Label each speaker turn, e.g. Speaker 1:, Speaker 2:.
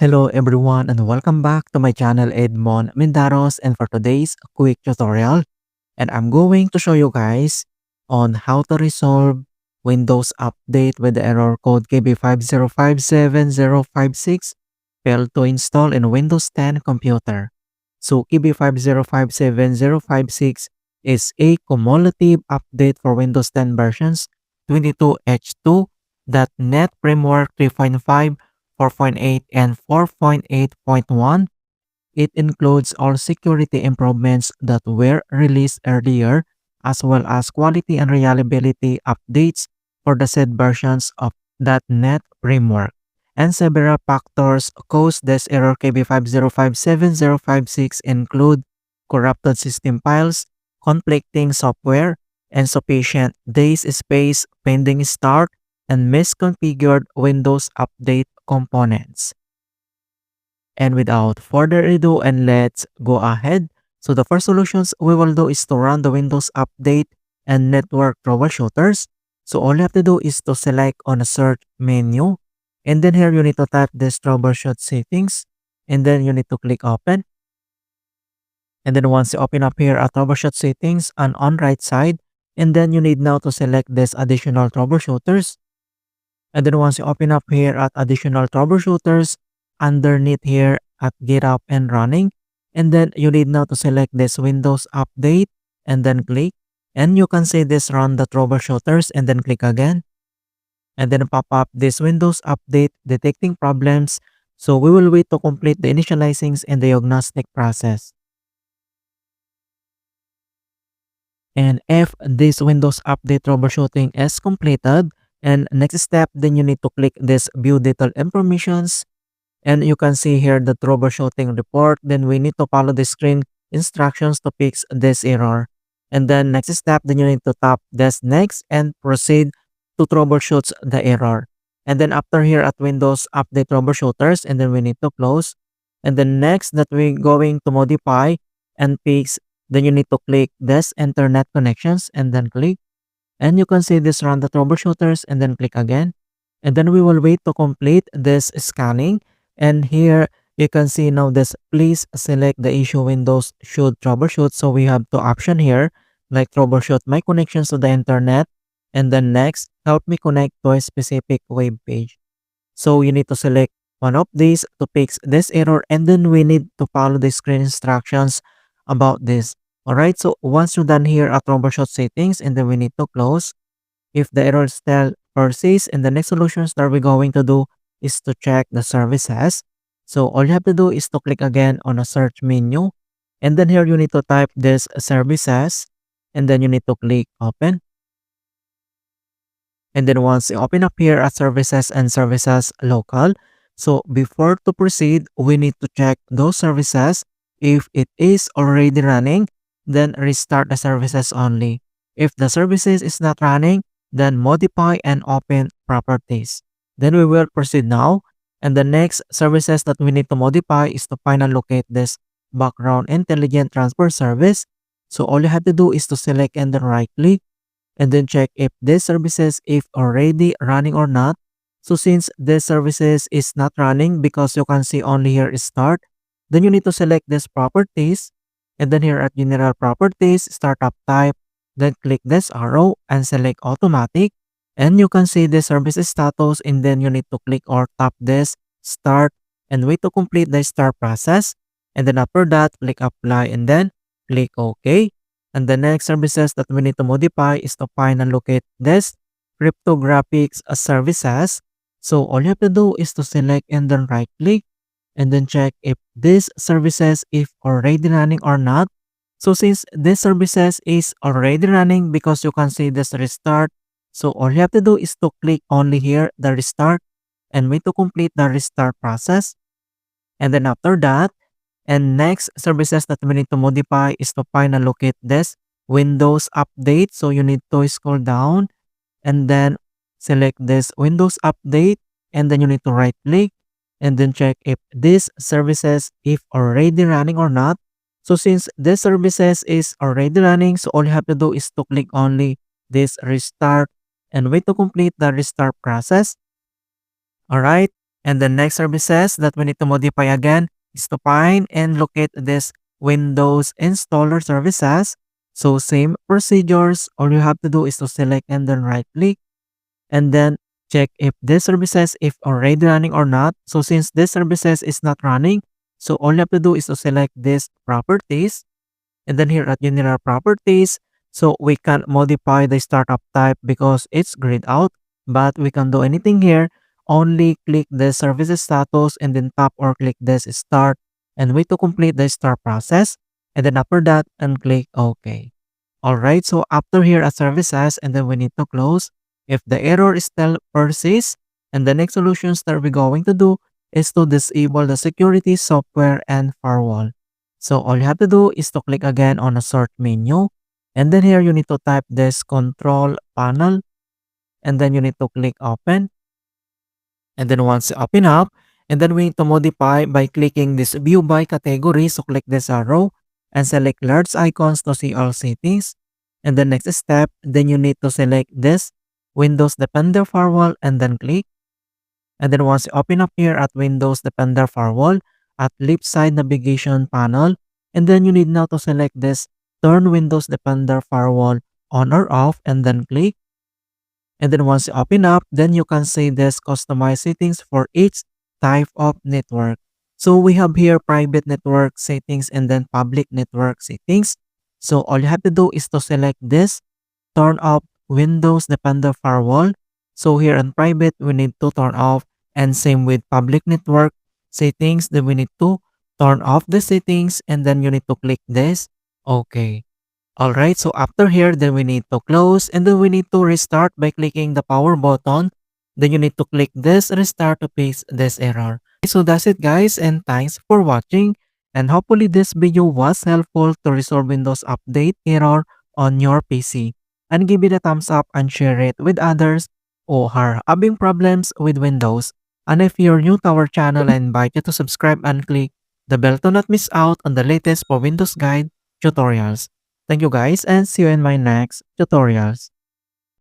Speaker 1: Hello everyone and welcome back to my channel Edmund Mindaros, and for today's quick tutorial, and I'm going to show you guys on how to resolve Windows update with the error code KB5057056 failed to install in Windows 10 computer. So KB5057056 is a cumulative update for Windows 10 versions 22H2, .NET Framework 3.5, 4.8, and 4.8.1. It includes all security improvements that were released earlier, as well as quality and reliability updates for the said versions of .NET Framework. And several factors cause this error. KB5057056 include corrupted system files, conflicting software, insufficient disk space pending start, and misconfigured Windows update components. And without further ado, and let's go ahead. So the first solutions we will do is to run the Windows update and network troubleshooters. So all you have to do is to select on a search menu, and then here you need to type this troubleshoot settings, and then you need to click open. And then once you open up here at troubleshoot settings on right side, and then you need now to select this additional troubleshooters. And then once you open up here at additional troubleshooters, underneath here at get up and running, and then you need now to select this Windows update and then click, and you can see this run the troubleshooters and then click again, and then pop up this Windows update detecting problems. So we will wait to complete the initializings and diagnostic process. And if this Windows update troubleshooting is completed, and next step, then you need to click this view detailed informations, and you can see here the troubleshooting report. Then we need to follow the screen instructions to fix this error. And then next step, then you need to tap this next and proceed to troubleshoot the error. And then after here at Windows update troubleshooters, and then we need to close. And then next that we're going to modify and fix, then you need to click this internet connections and then click. And you can see this run the troubleshooters and then click again. And then we will wait to complete this scanning. And here you can see now this please select the issue Windows should troubleshoot. So we have two options here, like troubleshoot my connections to the internet, and then next help me connect to a specific web page. So you need to select one of these to fix this error, and then we need to follow the screen instructions about this. Alright, so once you're done here at troubleshoot settings, and then we need to close. If the error still persists, and the next solutions that we're going to do is to check the services. So all you have to do is to click again on a search menu, and then here you need to type this services, and then you need to click open. And then once you open up here at services and services local, so before to proceed, we need to check those services. If it is already running, then restart the services only. If the services is not running, then modify and open properties. Then we will proceed now. And the next services that we need to modify is to find and locate this background intelligent transfer service. So all you have to do is to select and then right click, and then check if this services is already running or not. So since this services is not running, because you can see only here is start, then you need to select this properties, and then here at general properties, startup type, then click this arrow and select automatic, and you can see the service status, and then you need to click or tap this start and wait to complete the start process. And then after that, click apply and then click OK. And the next services that we need to modify is to find and locate this cryptographic services. So all you have to do is to select and then right click, and then check if this services is already running or not. So since this services is already running, because you can see this restart, so all you have to do is to click only here the restart and wait to complete the restart process. And then after that, and next services that we need to modify is to find and locate this Windows update. So you need to scroll down and then select this Windows update, and then you need to right click and then check if this services is already running or not. So since this services is already running, so all you have to do is to click only this restart and wait to complete the restart process. Alright, And the next services that we need to modify again is to find and locate this Windows installer services. So same procedures, all you have to do is to select and then right click and then check if this services if already running or not. So since this services is not running, so all you have to do is to select this properties and then here at general properties, so we can modify the startup type because it's grayed out, but we can do anything here. Only click the services status and then tap or click this start and wait to complete the start process. And then after that, and click OK. Alright, so after here at services, and then we need to close. If the error still persists, and the next solutions that we're going to do is to disable the security software and firewall. So all you have to do is to click again on a sort menu. And then here you need to type this control panel. And then you need to click open. And then once you open up, and then we need to modify by clicking this view by category. So click this arrow and select large icons to see all settings. And the next step, then you need to select this Windows Defender Firewall and then click. And then once you open up here at Windows Defender Firewall, at left side navigation panel, and then you need now to select this Turn Windows Defender Firewall on or off and then click. And then once you open up, then you can see this customize settings for each type of network. So we have here private network settings and then public network settings. So all you have to do is to select this turn off Windows Defender Firewall. So here in private, we need to turn off, and same with public network settings, then we need to turn off the settings and then you need to click this OK. Alright, so after here, then we need to close and then we need to restart by clicking the power button. Then you need to click this restart to fix this error. So that's it guys, and thanks for watching, and hopefully this video was helpful to resolve Windows Update error on your PC. And give it a thumbs up and share it with others who are having problems with Windows. And if you're new to our channel, I invite you to subscribe and click the bell to not miss out on the latest for Windows Guide tutorials. Thank you guys and see you in my next tutorials.